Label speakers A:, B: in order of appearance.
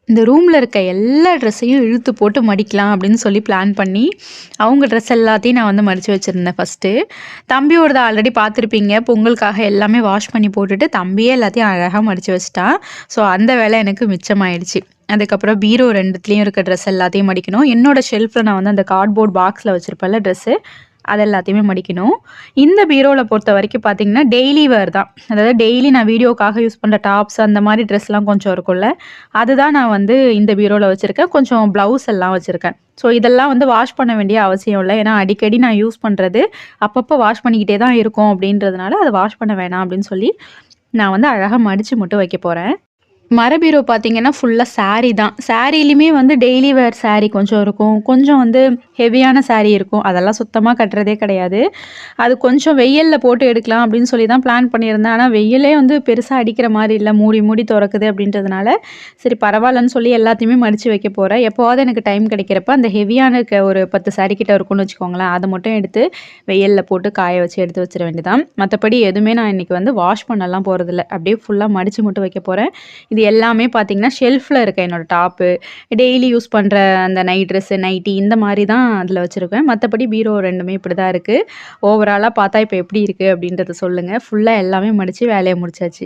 A: இந்த ரூமில் இருக்க எல்லா ட்ரெஸ்ஸையும் இழுத்து போட்டு மடிக்கலாம் அப்படின்னு சொல்லி பிளான் பண்ணி அவங்க ட்ரெஸ் எல்லாத்தையும் நான் வந்து மடித்து வச்சுருந்தேன் ஃபஸ்ட்டு. தம்பியோடது ஆல்ரெடி பார்த்துருப்பீங்க. பொங்கலுக்காக எல்லாமே வாஷ் பண்ணி போட்டுட்டு தம்பியே எல்லாத்தையும் அழகாக மடித்து வச்சுட்டான். ஸோ அந்த வேலை எனக்கு மிச்சமாயிடுச்சு. அதுக்கப்புறம் பீரோ 2த்துலேயும் இருக்க ட்ரெஸ் எல்லாத்தையும் மடிக்கணும். என்னோடய ஷெல்ஃபில் நான் வந்து அந்த கார்ட்போர்ட் பாக்ஸில் வச்சுருப்பேன்ல ட்ரெஸ்ஸு, அது எல்லாத்தையுமே மடிக்கணும். இந்த பீரோவில் பொறுத்த வரைக்கும் பார்த்தீங்கன்னா, டெய்லி வேர் தான். அதாவது டெய்லி நான் வீடியோக்காக யூஸ் பண்ணுற டாப்ஸ் அந்த மாதிரி ட்ரெஸ்லாம் கொஞ்சம் இருக்கும்ல, அதுதான் நான் வந்து இந்த பீரோவில் வச்சுருக்கேன். கொஞ்சம் ப்ளவுஸ் எல்லாம் வச்சுருக்கேன். ஸோ இதெல்லாம் வந்து வாஷ் பண்ண வேண்டிய அவசியம் இல்ல. ஏன்னா அடிக்கடி நான் யூஸ் பண்ணுறது, அப்பப்போ வாஷ் பண்ணிக்கிட்டே தான் இருக்கும் அப்படின்றதுனால, அத வாஷ் பண்ண வேணாம் அப்படின்னு சொல்லி, நான் வந்து அழகா மடிச்சு மட்டும் வைக்க போறேன். மர பீரோ பார்த்தீங்கன்னா, ஃபுல்லா சாரி தான். சாரிலயுமே வந்து டெய்லி வேர் சாரி கொஞ்சம் இருக்கும். கொஞ்சம் வந்து ஹெவியான சாரி இருக்கும். அதெல்லாம் சுத்தமா கட்டுறதே கிடையாது. அது கொஞ்சம் வெயில்ல போட்டு எடுக்கலாம் அப்படின்னு சொல்லி தான் பிளான் பண்ணியிருந்தேன். ஆனா வெயிலே வந்து பெருசா அடிக்கிற மாரி இல்ல. மூடி மூடி தொறக்குது அப்படின்றதுனால, சரி பரவாயில்லன்னு சொல்லி எல்லாத்தையுமே மடிச்சு வைக்க போறேன். எப்போவாவது எனக்கு டைம் கிடைக்கிறப்ப அந்த ஹெவியான ஒரு 10 சாரி கிட்ட இருக்கும்னு வச்சுக்கோங்களேன். அத மட்டும் எடுத்து வெயில்ல போட்டு காய வச்சு எடுத்து வச்சிர வேண்டியதான். மத்தபடி எதுவுமே நான் இன்னைக்கு வந்து வாஷ் பண்ணலாம் போறதில்ல. அப்படியே ஃபுல்லா மடிச்சு மட்டும் வைக்க போறேன். இது எல்லாமே பார்த்தீங்கன்னா, ஷெல்ஃப்ல இருக்க என்னோட டாப்பு, டெய்லி யூஸ் பண்ற அந்த நைட் ட்ரெஸ்ஸு, நைட்டி இந்த மாரி தான் அதில வச்சிருக்கேன். மத்தபடி பீரோ 2மே இப்படி தான் இருக்கு. ஓவராலா பார்த்தா இப்ப எப்படி இருக்கு அப்படின்றத சொல்லுங்க. ஃபுல்லா எல்லாமே மடிச்சு வேலைய முடிச்சாச்சு.